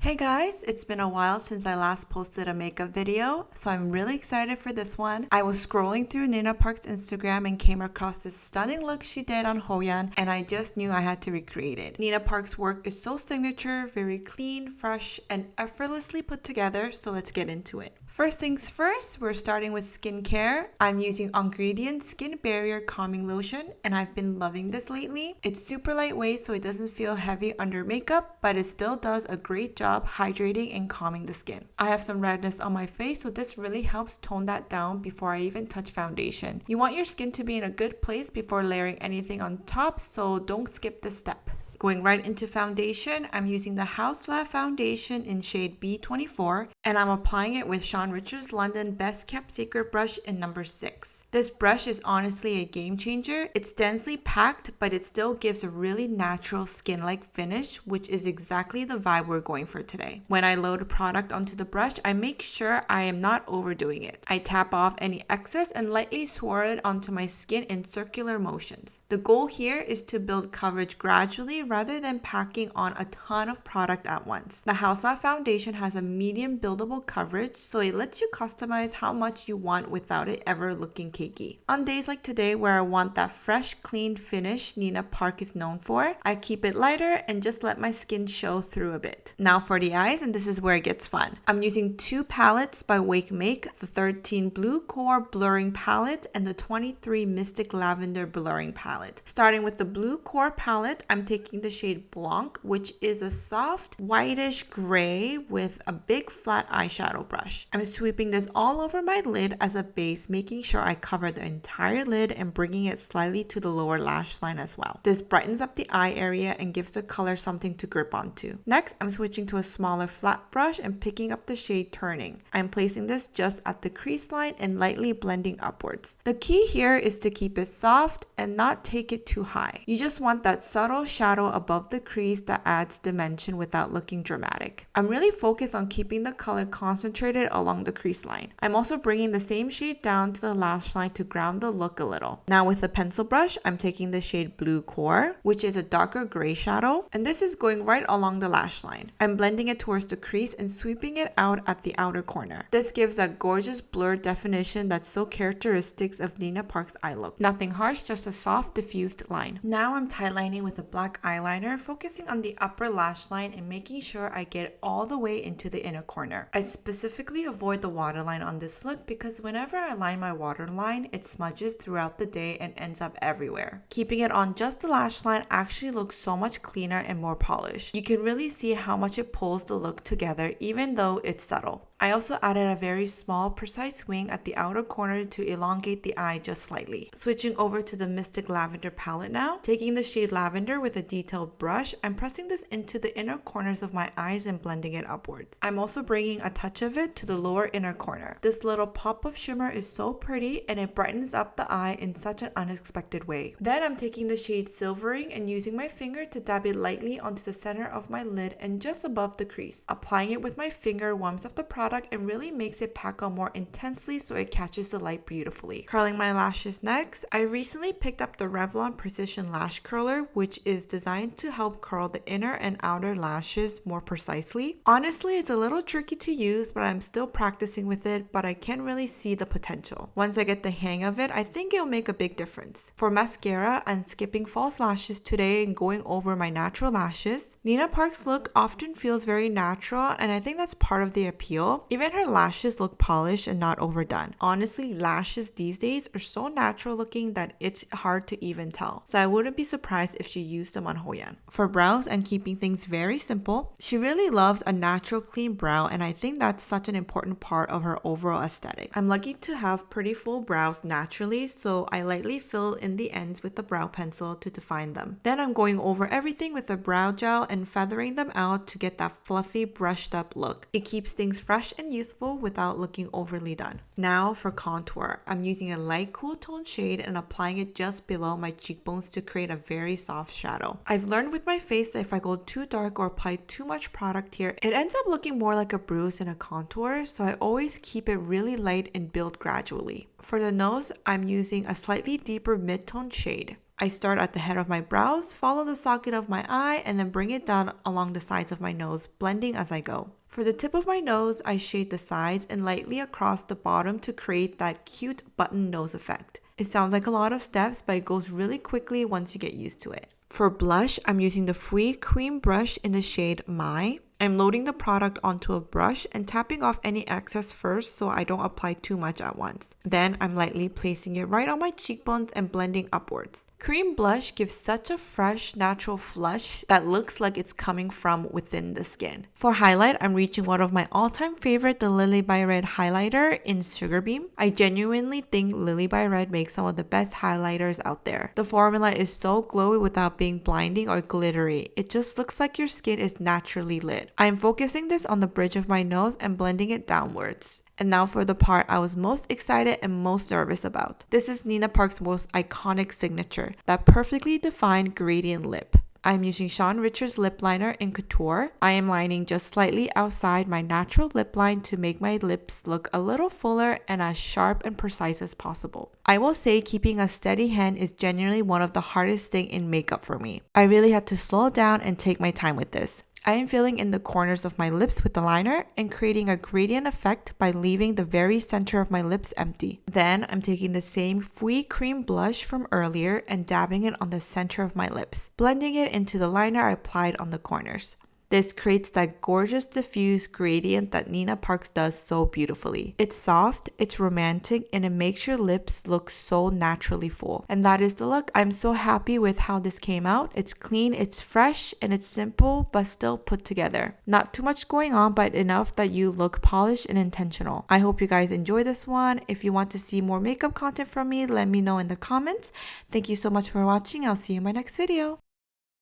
Hey guys, it's been a while since I last posted a makeup video, so I'm really excited for this one. I was scrolling through Nina Park's Instagram and came across this stunning look she did on Hoyeon, and I just knew I had to recreate it. Nina Park's work is so signature, very clean, fresh, and effortlessly put together, so let's get into it. First things first, we're starting with skincare. I'm using Ongredients Skin Barrier Calming Lotion, and I've been loving this lately. It's super lightweight, so it doesn't feel heavy under makeup, but it still does a great job hydrating and calming the skin. I have some redness on my face, so this really helps tone that down before I even touch foundation. You want your skin to be in a good place before layering anything on top, so don't skip this step. Going right into foundation, I'm using the Haus foundation in shade B24, and I'm applying it with Sean Richards London Best Kept Secret brush in number 6. This brush is honestly a game changer. It's densely packed, but it still gives a really natural skin-like finish, which is exactly the vibe we're going for today. When I load a product onto the brush, I make sure I am not overdoing it. I tap off any excess and lightly swirl it onto my skin in circular motions. The goal here is to build coverage gradually rather than packing on a ton of product at once. The Haus foundation has a medium buildable coverage, so it lets you customize how much you want without it ever looking cakey. On days like today where I want that fresh, clean finish Nina Park is known for, I keep it lighter and just let my skin show through a bit. Now for the eyes, and this is where it gets fun. I'm using two palettes by Wakemake, the 13 Bluecore Blurring Palette and the 23 Mystic Lavender Blurring Palette. Starting with the Bluecore palette, I'm taking the shade Blanc, which is a soft whitish gray with a big flat eyeshadow brush. I'm sweeping this all over my lid as a base, making sure I cover the entire lid and bringing it slightly to the lower lash line as well. This brightens up the eye area and gives the color something to grip onto. Next, I'm switching to a smaller flat brush and picking up the shade Turning. I'm placing this just at the crease line and lightly blending upwards. The key here is to keep it soft and not take it too high. You just want that subtle shadow above the crease that adds dimension without looking dramatic. I'm really focused on keeping the color concentrated along the crease line. I'm also bringing the same shade down to the lash line to ground the look a little. Now with the pencil brush, I'm taking the shade Bluecore, which is a darker gray shadow, and this is going right along the lash line. I'm blending it towards the crease and sweeping it out at the outer corner. This gives that gorgeous blurred definition that's so characteristic of Nina Park's eye look. Nothing harsh, just a soft diffused line. Now I'm tightlining with a black eyeliner, focusing on the upper lash line and making sure I get all the way into the inner corner. I specifically avoid the waterline on this look because whenever I line my waterline, it smudges throughout the day and ends up everywhere. Keeping it on just the lash line actually looks so much cleaner and more polished. You can really see how much it pulls the look together even though it's subtle. I also added a very small, precise wing at the outer corner to elongate the eye just slightly. Switching over to the Mystic Lavender palette now, taking the shade Lavender with a detailed brush, I'm pressing this into the inner corners of my eyes and blending it upwards. I'm also bringing a touch of it to the lower inner corner. This little pop of shimmer is so pretty and it brightens up the eye in such an unexpected way. Then I'm taking the shade Silvering and using my finger to dab it lightly onto the center of my lid and just above the crease. Applying it with my finger warms up the product and really makes it pack on more intensely so it catches the light beautifully. Curling my lashes next, I recently picked up the Revlon Precision Lash Curler, which is designed to help curl the inner and outer lashes more precisely. Honestly, it's a little tricky to use, but I'm still practicing with it, but I can really see the potential. Once I get the hang of it, I think it'll make a big difference. For mascara, I'm skipping false lashes today and going over my natural lashes. Nina Park's look often feels very natural, and I think that's part of the appeal. Even her lashes look polished and not overdone. Honestly, lashes these days are so natural looking that it's hard to even tell. So I wouldn't be surprised if she used them on Hoyeon. For brows, I'm keeping things very simple. She really loves a natural clean brow, and I think that's such an important part of her overall aesthetic. I'm lucky to have pretty full brows naturally, so I lightly fill in the ends with the brow pencil to define them. Then I'm going over everything with a brow gel and feathering them out to get that fluffy brushed up look. It keeps things fresh and youthful without looking overly done. Now for contour, I'm using a light cool tone shade and applying it just below my cheekbones to create a very soft shadow. I've learned with my face that if I go too dark or apply too much product here, it ends up looking more like a bruise than a contour, so I always keep it really light and build gradually. For the nose, I'm using a slightly deeper mid-tone shade. I start at the head of my brows, follow the socket of my eye, and then bring it down along the sides of my nose, blending as I go. For the tip of my nose, I shade the sides and lightly across the bottom to create that cute button nose effect. It sounds like a lot of steps, but it goes really quickly once you get used to it. For blush, I'm using the Fwee cream brush in the shade My. I'm loading the product onto a brush and tapping off any excess first so I don't apply too much at once. Then I'm lightly placing it right on my cheekbones and blending upwards. Cream blush gives such a fresh, natural flush that looks like it's coming from within the skin. For highlight, I'm reaching one of my all-time favorite, the Lilybyred highlighter in Sugarbeam. I genuinely think Lilybyred makes some of the best highlighters out there. The formula is so glowy without being blinding or glittery. It just looks like your skin is naturally lit. I'm focusing this on the bridge of my nose and blending it downwards. And now for the part I was most excited and most nervous about. This is Nina Park's most iconic signature, that perfectly defined gradient lip. I'm using Sean Richards lip liner in Couture. I am lining just slightly outside my natural lip line to make my lips look a little fuller and as sharp and precise as possible. I will say keeping a steady hand is genuinely one of the hardest things in makeup for me. I really had to slow down and take my time with this. I am filling in the corners of my lips with the liner and creating a gradient effect by leaving the very center of my lips empty. Then I'm taking the same Fwee cream blush from earlier and dabbing it on the center of my lips, blending it into the liner I applied on the corners. This creates that gorgeous diffused gradient that Nina Park does so beautifully. It's soft, it's romantic, and it makes your lips look so naturally full. And that is the look. I'm so happy with how this came out. It's clean, it's fresh, and it's simple, but still put together. Not too much going on, but enough that you look polished and intentional. I hope you guys enjoy this one. If you want to see more makeup content from me, let me know in the comments. Thank you so much for watching. I'll see you in my next video.